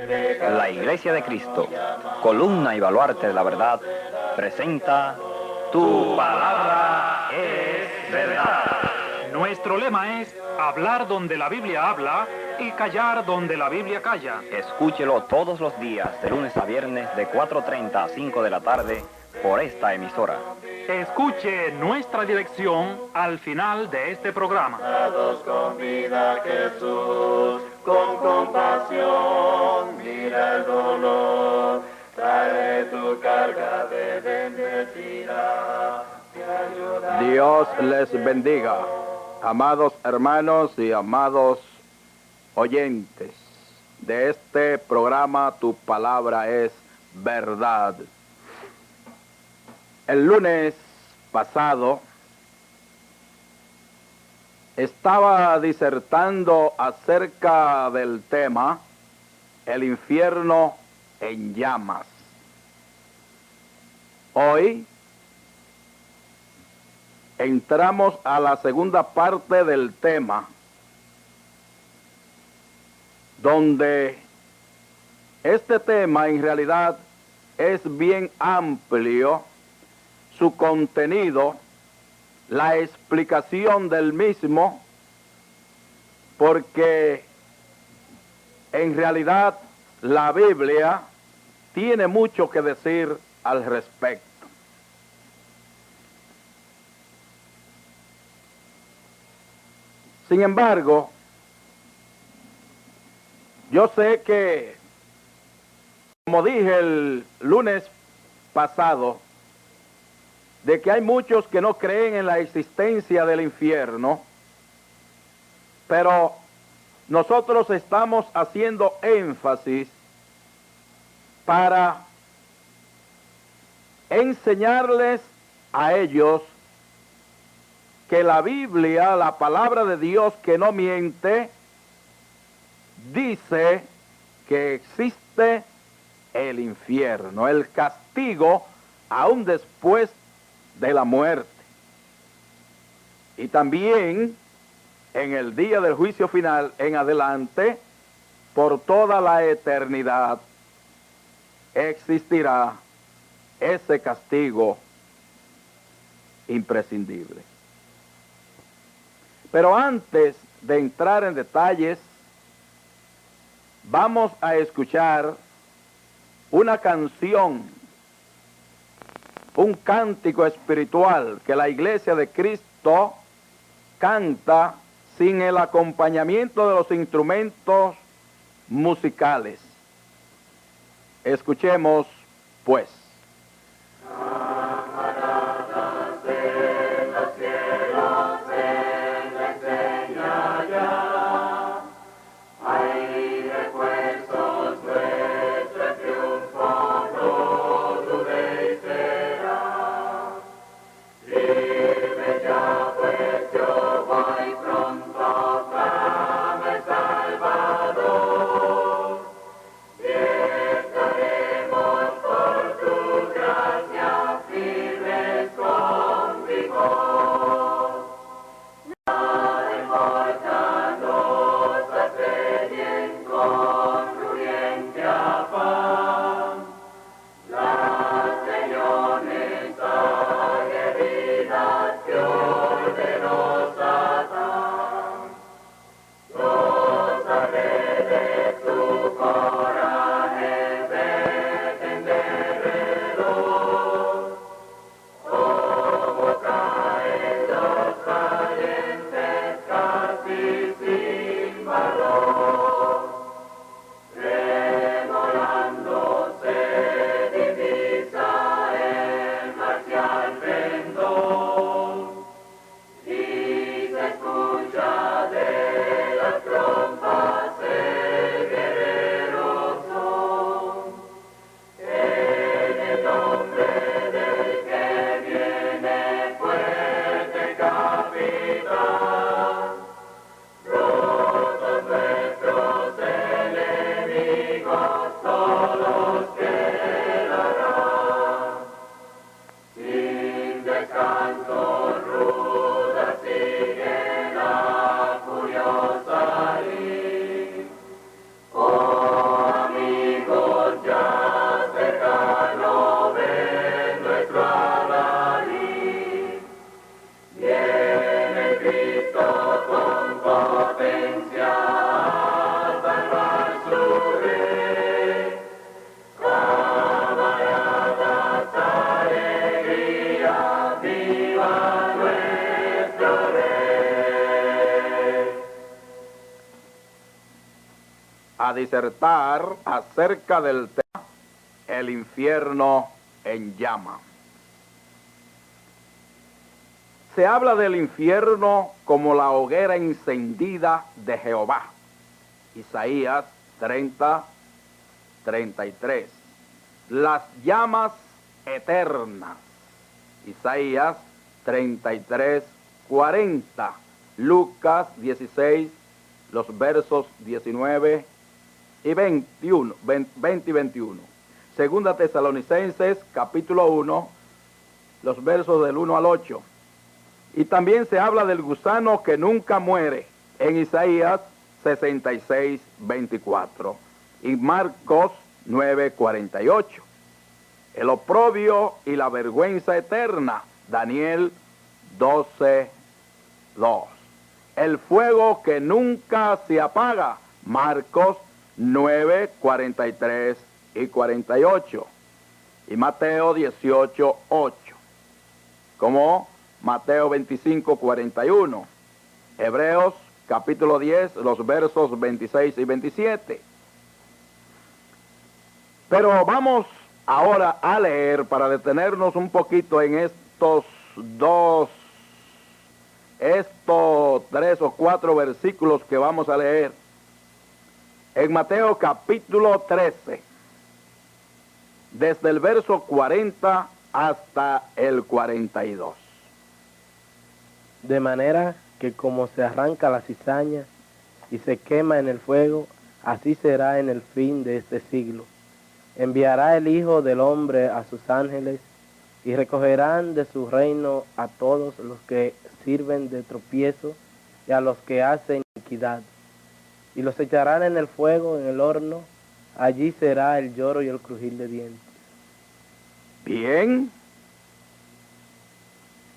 La Iglesia de Cristo, columna y baluarte de la verdad, presenta Tu palabra es verdad. Nuestro lema es hablar donde la Biblia habla y callar donde la Biblia calla. Escúchelo todos los días, de lunes a viernes, de 4:30 a 5 de la tarde, por esta emisora. Escuche nuestra dirección al final de este programa. Con vida Jesús, con compasión, mira el dolor, trae tu carga de bendecida, te ayuda. Dios les bendiga, amados hermanos y amados oyentes de este programa Tu Palabra es Verdad. El lunes pasado estaba disertando acerca del tema El infierno en llamas. Hoy entramos a la segunda parte del tema, donde este tema en realidad es bien amplio, su contenido, la explicación del mismo, porque en realidad la Biblia tiene mucho que decir al respecto. Sin embargo, yo sé que, como dije el lunes pasado, de que hay muchos que no creen en la existencia del infierno, pero nosotros estamos haciendo énfasis para enseñarles a ellos que la Biblia, la palabra de Dios que no miente, dice que existe el infierno, el castigo aún después de la muerte. Y también en el día del juicio final en adelante, por toda la eternidad, existirá ese castigo imprescindible. Pero antes de entrar en detalles, vamos a escuchar una canción, un cántico espiritual que la Iglesia de Cristo canta sin el acompañamiento de los instrumentos musicales. Escuchemos, pues. Estaremos por tu gracia. disertar acerca del tema el infierno en llama. Se habla del infierno como la hoguera encendida de Jehová. Isaías 30, 33. Las llamas eternas. Isaías 33, 40. Lucas 16, los versos 19 y 21, 20 y 21. Segunda Tesalonicenses, capítulo 1, los versos del 1 al 8. Y también se habla del gusano que nunca muere, en Isaías 66, 24. Y Marcos 9, 48. El oprobio y la vergüenza eterna, Daniel 12, 2. El fuego que nunca se apaga, Marcos 9, 43 y 48. Y Mateo 18, 8. Como Mateo 25, 41. Hebreos capítulo 10, los versos 26 y 27. Pero vamos ahora a leer para detenernos un poquito en estos 3 o 4 versículos que vamos a leer. En Mateo capítulo 13, desde el verso 40 hasta el 42. De manera que como se arranca la cizaña y se quema en el fuego, así será en el fin de este siglo. Enviará el Hijo del Hombre a sus ángeles, y recogerán de su reino a todos los que sirven de tropiezo y a los que hacen iniquidad. Y los echarán en el fuego, en el horno. Allí será el lloro y el crujir de dientes. Bien.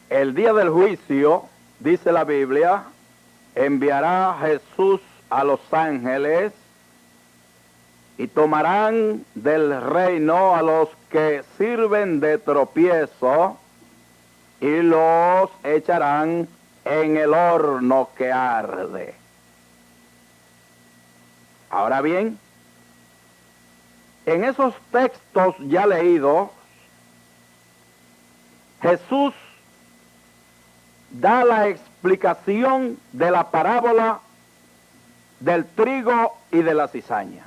El día del juicio, dice la Biblia, enviará Jesús a los ángeles y tomarán del reino a los que sirven de tropiezo y los echarán en el horno que arde. Ahora bien, en esos textos ya leídos, Jesús da la explicación de la parábola del trigo y de la cizaña.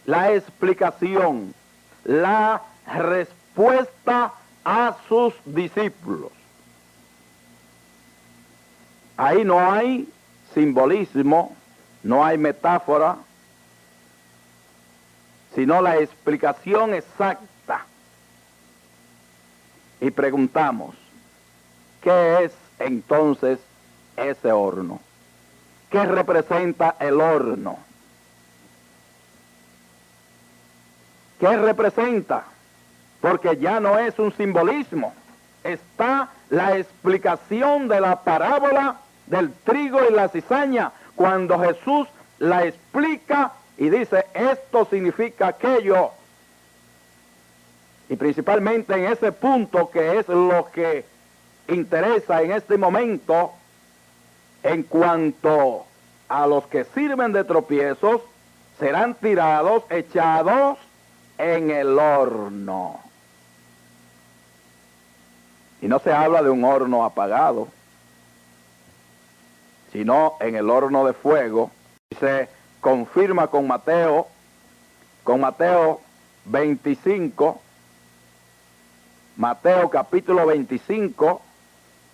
La explicación, la respuesta a sus discípulos. Ahí no hay simbolismo, no hay metáfora, sino la explicación exacta. Y preguntamos, ¿qué es entonces ese horno? ¿Qué representa el horno? ¿Qué representa? Porque ya no es un simbolismo. Está la explicación de la parábola del trigo y la cizaña, cuando Jesús la explica y dice, esto significa aquello. Y principalmente en ese punto, que es lo que interesa en este momento, en cuanto a los que sirven de tropiezos, serán tirados, echados en el horno. Y no se habla de un horno apagado, sino en el horno de fuego. Y se confirma con Mateo 25, Mateo capítulo 25,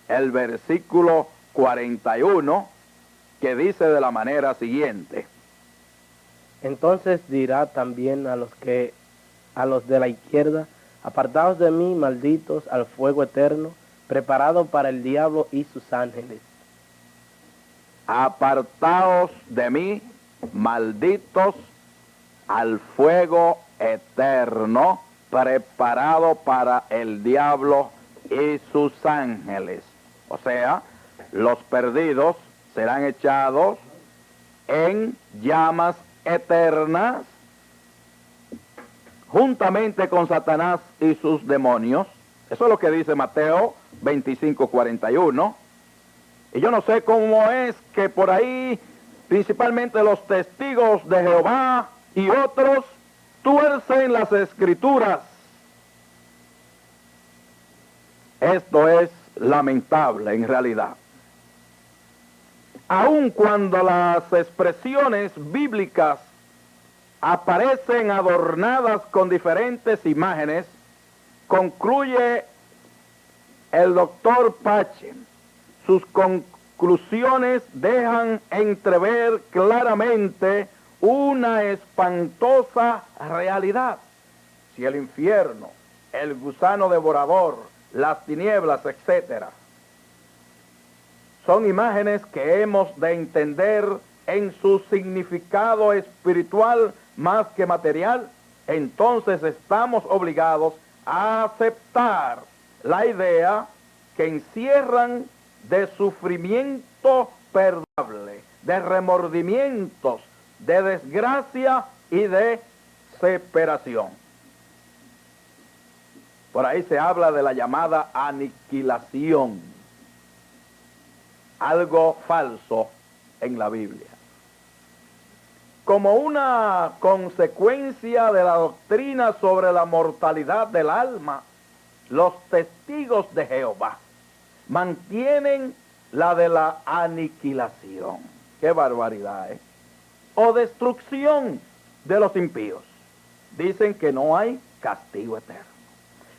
el versículo 41, que dice de la manera siguiente. Entonces dirá también a los de la izquierda, apartaos de mí, malditos, al fuego eterno, preparado para el diablo y sus ángeles. Apartaos de mí, malditos, al fuego eterno, preparado para el diablo y sus ángeles. O sea, los perdidos serán echados en llamas eternas, juntamente con Satanás y sus demonios. Eso es lo que dice Mateo 25, 41. Y yo no sé cómo es que por ahí principalmente los testigos de Jehová y otros, tuercen las Escrituras. Esto es lamentable en realidad. Aun cuando las expresiones bíblicas aparecen adornadas con diferentes imágenes, concluye el doctor Pache, sus conclusiones dejan entrever claramente una espantosa realidad. Si el infierno, el gusano devorador, las tinieblas, etc., son imágenes que hemos de entender en su significado espiritual más que material, entonces estamos obligados a aceptar la idea que encierran de sufrimiento perdurable, de remordimientos, de desgracia y de separación. Por ahí se habla de la llamada aniquilación, algo falso en la Biblia. Como una consecuencia de la doctrina sobre la mortalidad del alma, los testigos de Jehová mantienen la de la aniquilación. ¡Qué barbaridad, o destrucción de los impíos! Dicen que no hay castigo eterno,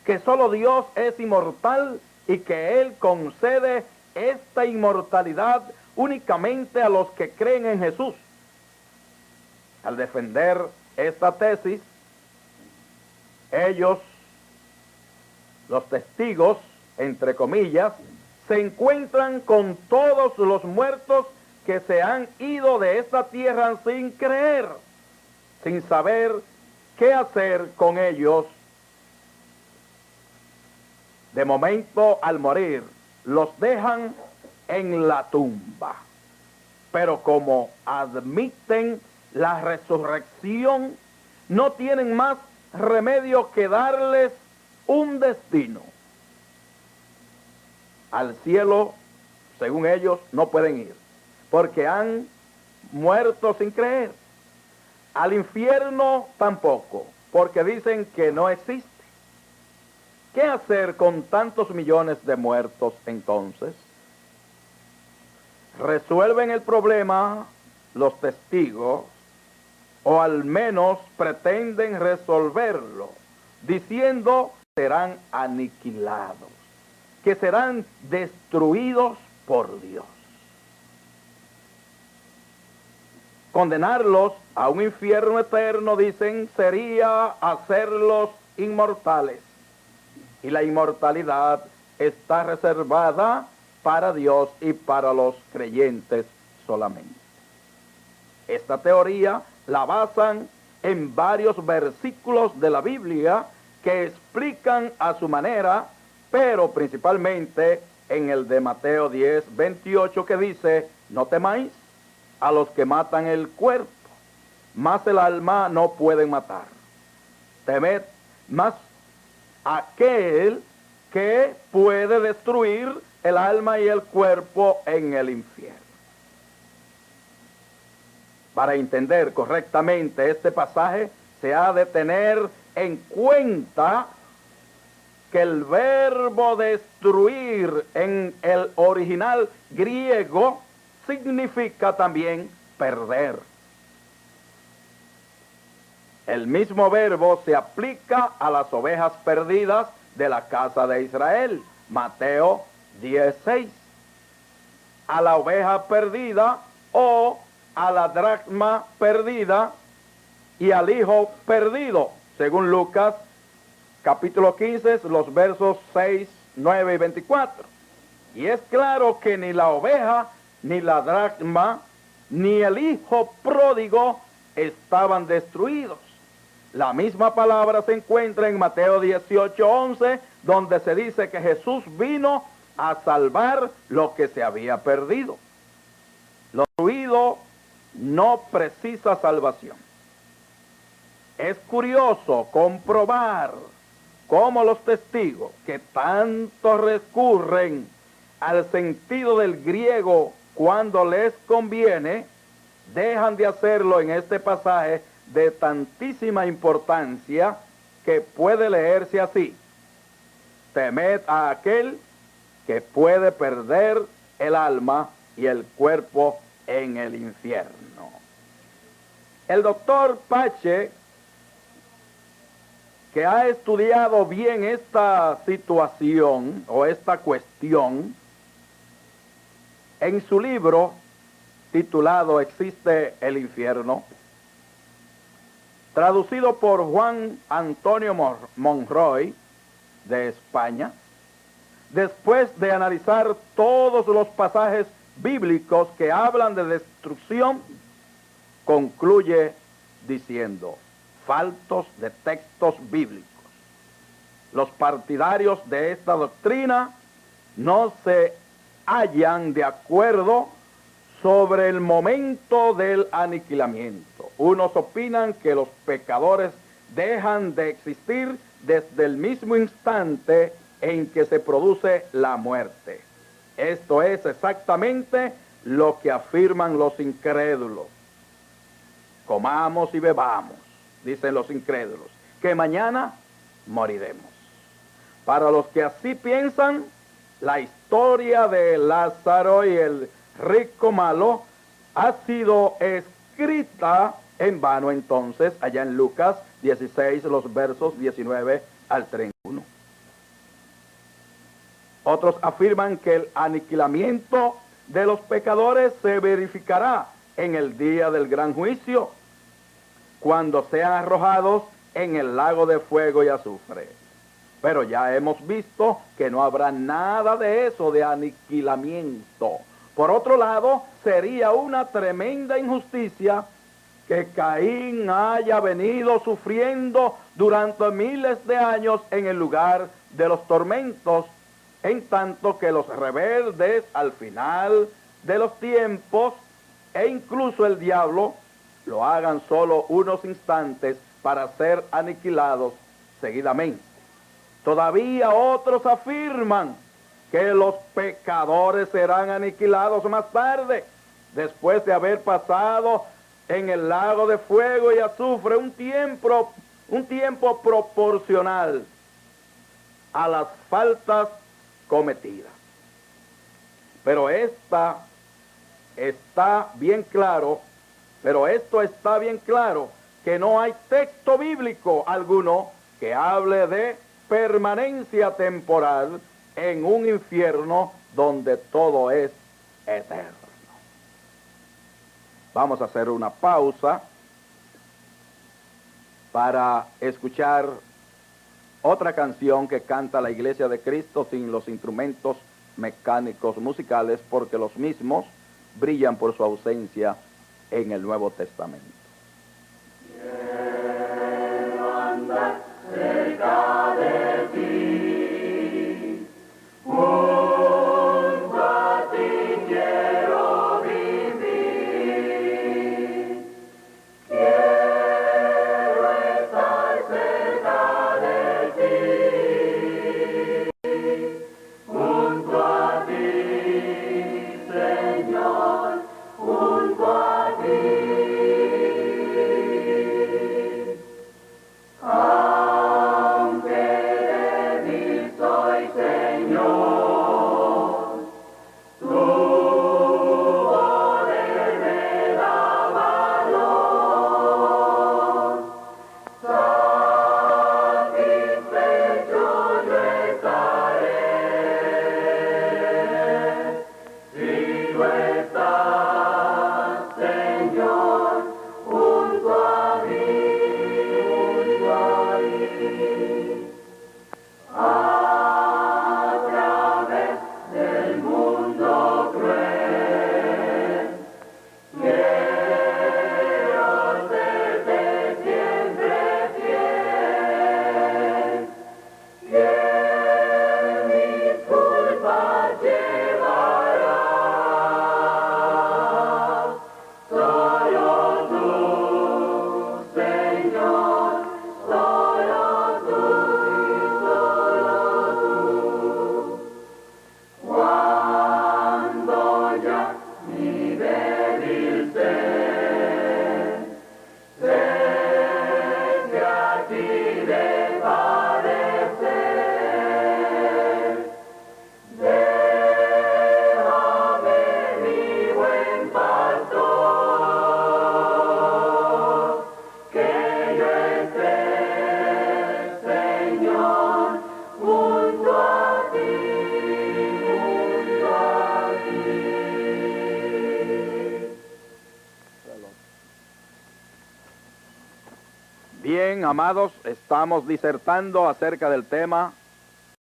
que solo Dios es inmortal y que Él concede esta inmortalidad únicamente a los que creen en Jesús. Al defender esta tesis, ellos, los testigos, entre comillas, se encuentran con todos los muertos que se han ido de esta tierra sin creer, sin saber qué hacer con ellos. De momento, al morir, los dejan en la tumba. Pero como admiten la resurrección, no tienen más remedio que darles un destino. Al cielo, según ellos, no pueden ir, porque han muerto sin creer. Al infierno tampoco, porque dicen que no existe. ¿Qué hacer con tantos millones de muertos entonces? Resuelven el problema los testigos, o al menos pretenden resolverlo, diciendo que serán aniquilados, que serán destruidos por Dios. Condenarlos a un infierno eterno, dicen, sería hacerlos inmortales. Y la inmortalidad está reservada para Dios y para los creyentes solamente. Esta teoría la basan en varios versículos de la Biblia que explican a su manera, pero principalmente en el de Mateo 10:28, que dice: no temáis a los que matan el cuerpo, mas el alma no pueden matar. Temed más aquel que puede destruir el alma y el cuerpo en el infierno. Para entender correctamente este pasaje, se ha de tener en cuenta que el verbo destruir en el original griego significa también perder. El mismo verbo se aplica a las ovejas perdidas de la casa de Israel, Mateo 10:6. A la oveja perdida o a la dracma perdida y al hijo perdido, según Lucas capítulo 15, los versos 6, 9 y 24. Y es claro que ni la oveja, ni la dracma, ni el hijo pródigo estaban destruidos. La misma palabra se encuentra en Mateo 18:11, donde se dice que Jesús vino a salvar lo que se había perdido. Lo destruido no precisa salvación. Es curioso comprobar cómo los testigos que tanto recurren al sentido del griego cuando les conviene, dejan de hacerlo en este pasaje de tantísima importancia que puede leerse así: temed a aquel que puede perder el alma y el cuerpo en el infierno. El doctor Pache, que ha estudiado bien esta situación o esta cuestión, en su libro titulado ¿Existe el infierno?, traducido por Juan Antonio Monroy de España, después de analizar todos los pasajes bíblicos que hablan de destrucción, concluye diciendo: faltos de textos bíblicos. Los partidarios de esta doctrina no se hallan de acuerdo sobre el momento del aniquilamiento. Unos opinan que los pecadores dejan de existir desde el mismo instante en que se produce la muerte. Esto es exactamente lo que afirman los incrédulos. Comamos y bebamos, dicen los incrédulos, que mañana moriremos. Para los que así piensan, la historia de Lázaro y el rico malo ha sido escrita en vano entonces, allá en Lucas 16, los versos 19 al 31. Otros afirman que el aniquilamiento de los pecadores se verificará en el día del gran juicio, cuando sean arrojados en el lago de fuego y azufre. Pero ya hemos visto que no habrá nada de eso, de aniquilamiento. Por otro lado, sería una tremenda injusticia que Caín haya venido sufriendo durante miles de años en el lugar de los tormentos, en tanto que los rebeldes al final de los tiempos e incluso el diablo lo hagan solo unos instantes para ser aniquilados seguidamente. Todavía otros afirman que los pecadores serán aniquilados más tarde, después de haber pasado en el lago de fuego y azufre un tiempo proporcional a las faltas cometidas. Pero esto está bien claro, que no hay texto bíblico alguno que hable de permanencia temporal en un infierno donde todo es eterno. Vamos a hacer una pausa para escuchar otra canción que canta la Iglesia de Cristo sin los instrumentos mecánicos musicales, porque los mismos brillan por su ausencia en el Nuevo Testamento. Quiero andar cerca de ti, junto a ti quiero vivir, quiero estar cerca de ti, junto a ti, Señor, junto a ti. Bien, amados, estamos disertando acerca del tema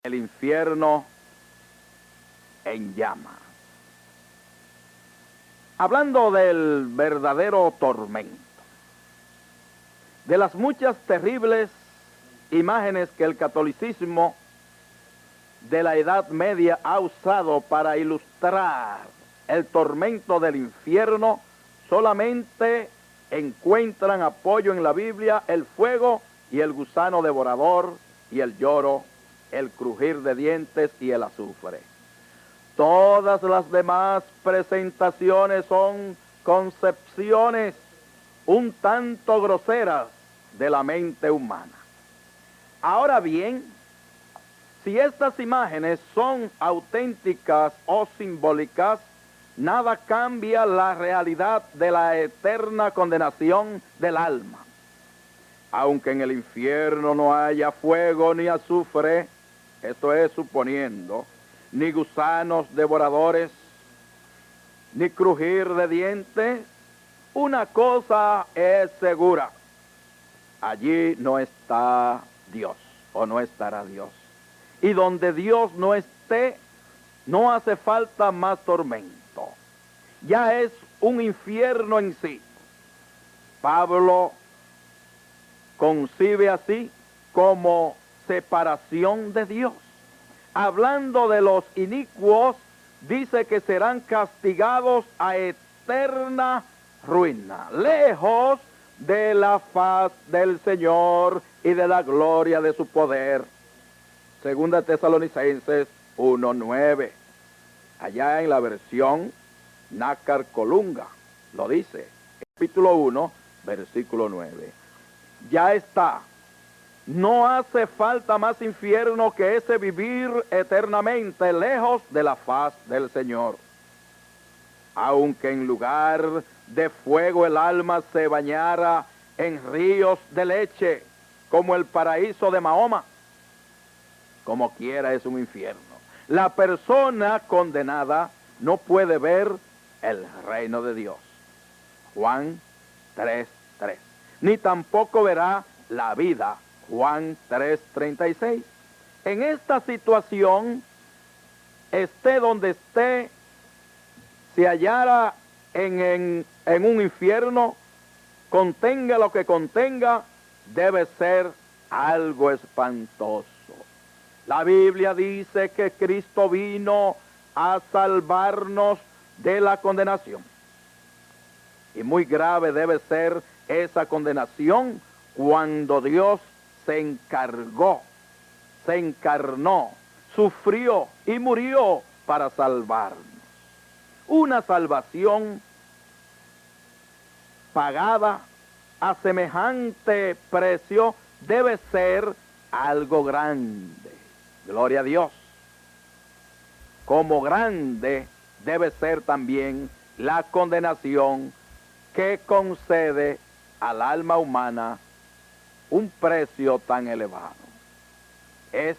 el infierno en llamas. Hablando del verdadero tormento, de las muchas terribles imágenes que el catolicismo de la Edad Media ha usado para ilustrar el tormento del infierno, solamente encuentran apoyo en la Biblia el fuego y el gusano devorador y el lloro, el crujir de dientes y el azufre. Todas las demás presentaciones son concepciones un tanto groseras de la mente humana. Ahora bien, si estas imágenes son auténticas o simbólicas, nada cambia la realidad de la eterna condenación del alma. Aunque en el infierno no haya fuego ni azufre, esto es suponiendo, ni gusanos devoradores, ni crujir de dientes, una cosa es segura: allí no está Dios, o no estará Dios. Y donde Dios no esté, no hace falta más tormento. Ya es un infierno en sí. Pablo concibe así como separación de Dios. Hablando de los inicuos, dice que serán castigados a eterna ruina, lejos de la faz del Señor y de la gloria de su poder. Segunda Tesalonicenses 1:9. Allá en la versión Nácar Colunga lo dice, capítulo 1, versículo 9. Ya está. No hace falta más infierno que ese vivir eternamente lejos de la faz del Señor. Aunque en lugar de fuego el alma se bañara en ríos de leche, como el paraíso de Mahoma, como quiera es un infierno. La persona condenada no puede ver el reino de Dios. Juan 3:3. Ni tampoco verá la vida. Juan 3:36. En esta situación, esté donde esté, si hallara en un infierno, contenga lo que contenga, debe ser algo espantoso. La Biblia dice que Cristo vino a salvarnos de la condenación. Y muy grave debe ser esa condenación cuando Dios se encargó, se encarnó, sufrió y murió para salvarnos. Una salvación pagada a semejante precio debe ser algo grande. Gloria a Dios. Como grande debe ser también la condenación que concede al alma humana un precio tan elevado. Es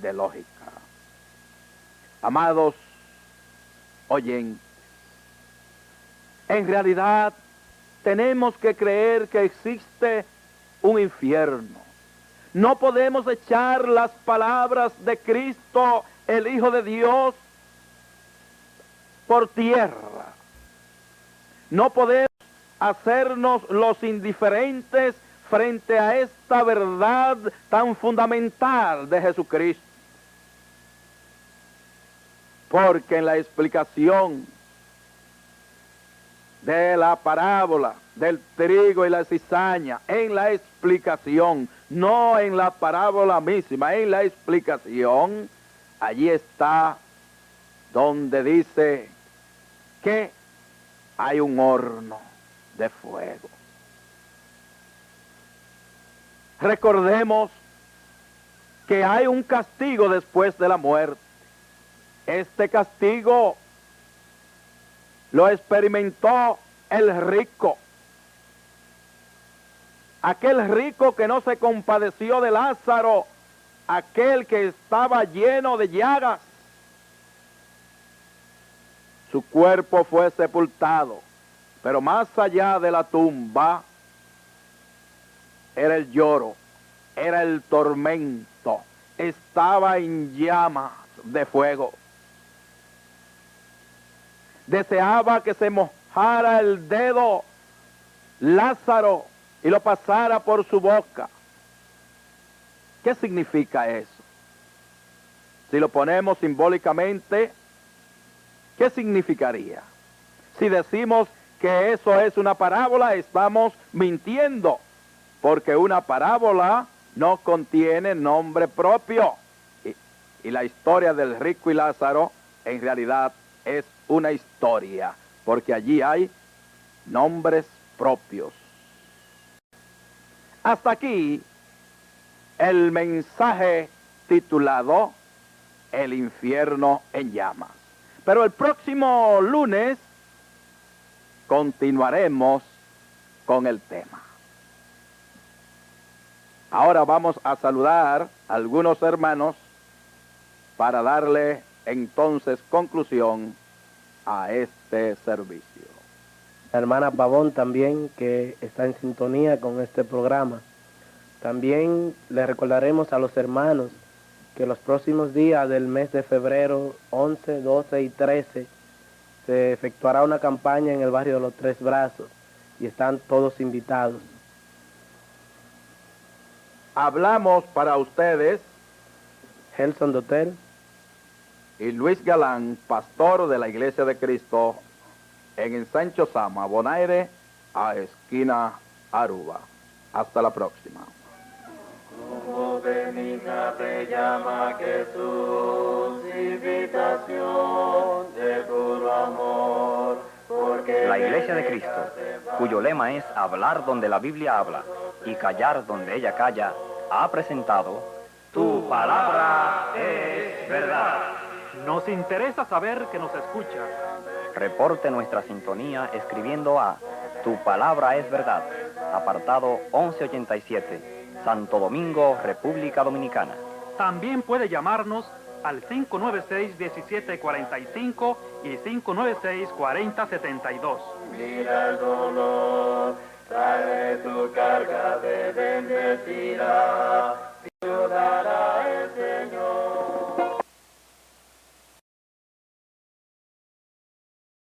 de lógica. Amados oyentes, en realidad tenemos que creer que existe un infierno. No podemos echar las palabras de Cristo, el Hijo de Dios, por tierra. No podemos hacernos los indiferentes frente a esta verdad tan fundamental de Jesucristo. Porque en la explicación de la parábola del trigo y la cizaña, en la explicación, no en la parábola misma, en la explicación, allí está donde dice que hay un horno de fuego. Recordemos que hay un castigo después de la muerte. Este castigo lo experimentó el rico. Aquel rico que no se compadeció de Lázaro, aquel que estaba lleno de llagas. Su cuerpo fue sepultado, pero más allá de la tumba, era el lloro, era el tormento, estaba en llamas de fuego. Deseaba que se mojara el dedo Lázaro y lo pasara por su boca. ¿Qué significa eso? Si lo ponemos simbólicamente, ¿qué significaría? Si decimos que eso es una parábola, estamos mintiendo, porque una parábola no contiene nombre propio. Y la historia del rico y Lázaro, en realidad, es una historia, porque allí hay nombres propios. Hasta aquí el mensaje titulado El infierno en llamas. Pero el próximo lunes continuaremos con el tema. Ahora vamos a saludar a algunos hermanos para darle entonces conclusión a este servicio. La hermana Pavón también, que está en sintonía con este programa. También le recordaremos a los hermanos que los próximos días del mes de febrero, 11, 12 y 13, se efectuará una campaña en el barrio de los Tres Brazos y están todos invitados. Hablamos para ustedes Gelson Dotel y Luis Galán, pastor de la Iglesia de Cristo en Ensancho Sama, Bonaire, a esquina Aruba. Hasta la próxima. Como benigna te llama Jesús, invitación de puro amor, porque La Iglesia de Cristo, cuyo lema es hablar donde la Biblia habla y callar donde ella calla, ha presentado Tu palabra es verdad. Nos interesa saber que nos escucha. Reporte nuestra sintonía escribiendo a Tu palabra es verdad, apartado 1187, Santo Domingo, República Dominicana. También puede llamarnos al 596-1745 y 596-4072. mira el dolor, trae tu carga de bendecida.